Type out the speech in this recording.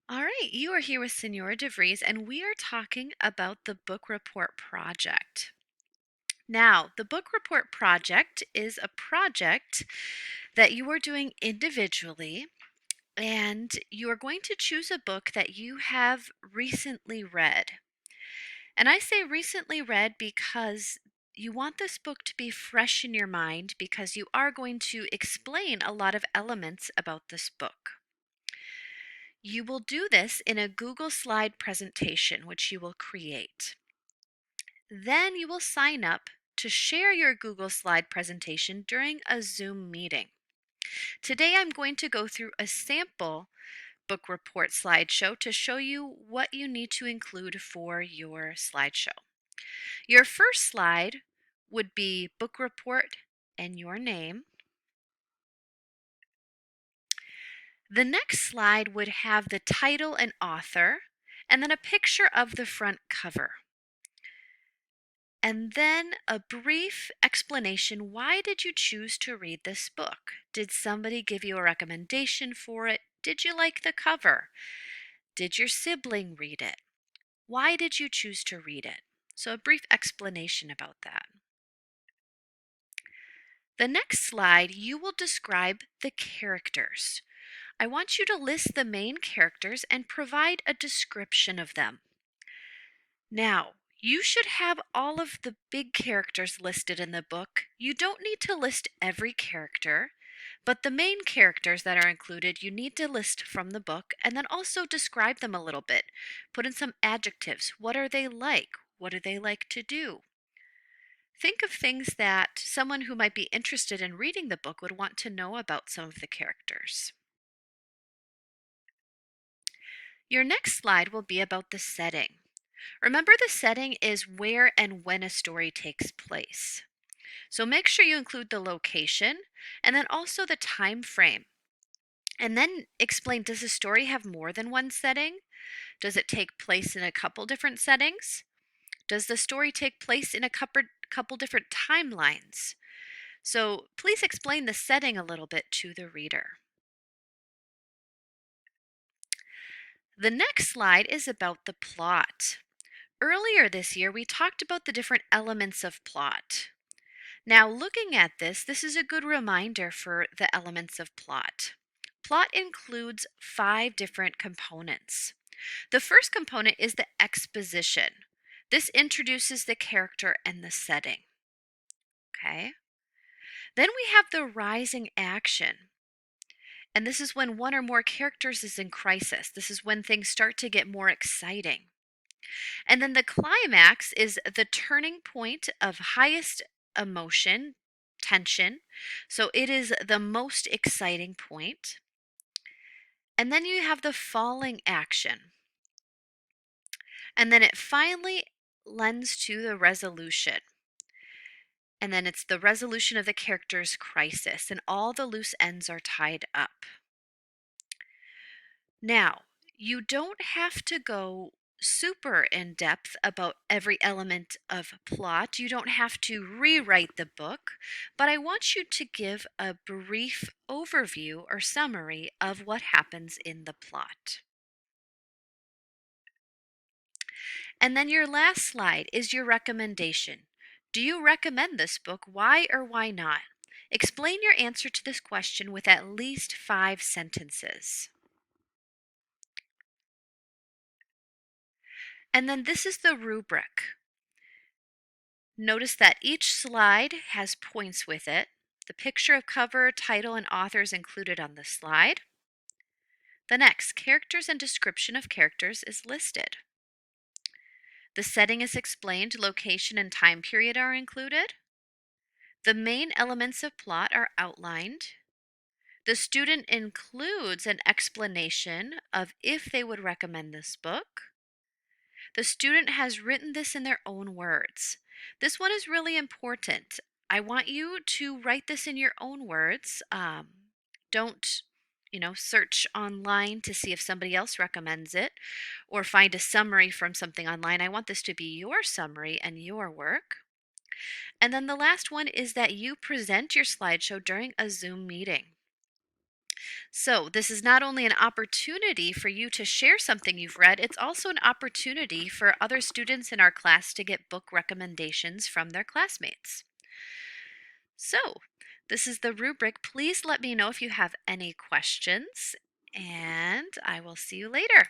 All right, you are here with Senora DeVries, and we are talking about the book report project. Now, the book report project is a project that you are doing individually, and you are going to choose a book that you have recently read. And I say recently read because you want this book to be fresh in your mind because you are going to explain a lot of elements about this book. You will do this in a Google slide presentation, which you will create. Then you will sign up to share your Google slide presentation during a Zoom meeting. Today I'm going to go through a sample book report slideshow to show you what you need to include for your slideshow. Your first slide would be book report and your name. The next slide would have the title and author, and then a picture of the front cover. And then a brief explanation. Why did you choose to read this book? Did somebody give you a recommendation for it? Did you like the cover? Did your sibling read it? Why did you choose to read it? So a brief explanation about that. The next slide, you will describe the characters. I want you to list the main characters and provide a description of them. Now, you should have all of the big characters listed in the book. You don't need to list every character, but the main characters that are included, you need to list from the book and then also describe them a little bit. Put in some adjectives. What are they like? What do they like to do? Think of things that someone who might be interested in reading the book would want to know about some of the characters. Your next slide will be about the setting. Remember, the setting is where and when a story takes place. So make sure you include the location and then also the time frame. And then explain, does the story have more than one setting? Does it take place in a couple different settings? Does the story take place in a couple different timelines? So please explain the setting a little bit to the reader. The next slide is about the plot. Earlier this year, we talked about the different elements of plot. Now, looking at this is a good reminder for the elements of plot. Plot includes 5 different components. The first component is the exposition. This introduces the character and the setting. Okay? Then we have the rising action. And this is when one or more characters is in crisis. This is when things start to get more exciting. And then the climax is the turning point of highest emotion, tension. So it is the most exciting point. And then you have the falling action. And then it finally lends to the resolution. And then it's the resolution of the character's crisis, and all the loose ends are tied up. Now, you don't have to go super in depth about every element of plot. You don't have to rewrite the book, but I want you to give a brief overview or summary of what happens in the plot. And then your last slide is your recommendation. Do you recommend this book? Why or why not? Explain your answer to this question with at least 5 sentences. And then this is the rubric. Notice that each slide has points with it. The picture of cover, title, and author is included on the slide. The next, characters and description of characters is listed. The setting is explained, location and time period are included. The main elements of plot are outlined. The student includes an explanation of if they would recommend this book. The student has written this in their own words. This one is really important. I want you to write this in your own words. Don't, search online to see if somebody else recommends it or find a summary from something online. I want this to be your summary and your work. And then the last one is that you present your slideshow during a Zoom meeting. So, this is not only an opportunity for you to share something you've read, it's also an opportunity for other students in our class to get book recommendations from their classmates. So, this is the rubric. Please let me know if you have any questions, and I will see you later.